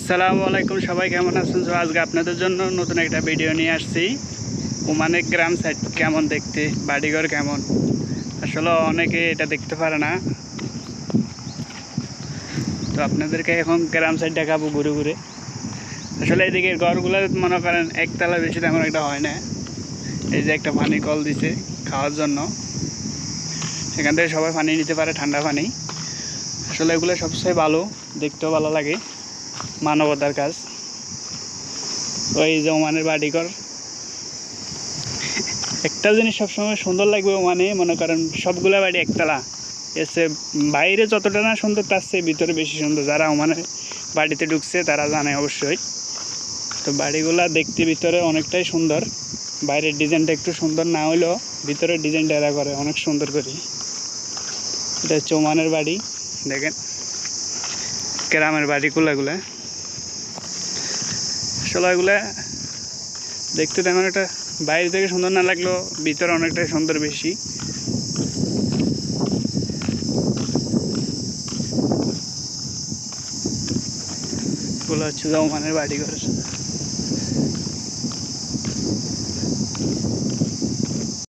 আসসালামু আলাইকুম, সবাই কেমন আছেন? তো আজকে আপনাদের জন্য নতুন একটা ভিডিও নিয়ে আসছি। ওমানের গ্রাম সাইড কেমন দেখতে, বাড়িঘর কেমন, আসলে অনেকে এটা দেখতে পারে না। তো আপনাদেরকে এখন গ্রাম সাইড দেখাবো ঘুরে ঘুরে। আসলে এদিকে ঘরগুলো মনে করেন একতলা বেশি তেমন একটা হয় না। এই যে একটা পানি কল দিছে খাওয়ার জন্য, সেখান থেকে সবাই পানি নিতে পারে, ঠান্ডা পানি। আসলে এগুলো সবচেয়ে ভালো, দেখতেও ভালো লাগে, মানবতার কাজ। ওই যে ওমানের বাড়িঘর, একটা জিনিস সবসময় সুন্দর লাগবে ওমানে, মনে করেন সবগুলা বাড়ি একতলা। এসে বাইরে যতটা না সুন্দর, তার চেয়ে ভিতরে বেশি সুন্দর। যারা ওমানে বাড়িতে ঢুকছে তারা জানে অবশ্যই। তো বাড়িগুলা দেখতে ভিতরে অনেকটাই সুন্দর। বাইরের ডিজাইনটা একটু সুন্দর না হলেও ভিতরের ডিজাইনটা এরা করে অনেক সুন্দর করে। এটা হচ্ছে ওমানের বাড়ি। দেখেন গ্রামের বাড়িগুলাগুলা, আসলে এগুলা দেখতে তেমন একটা বাইরে থেকে সুন্দর না লাগলেও ভিতরে অনেকটাই সুন্দর বেশি। এগুলো হচ্ছে ওমানের বাড়িঘর।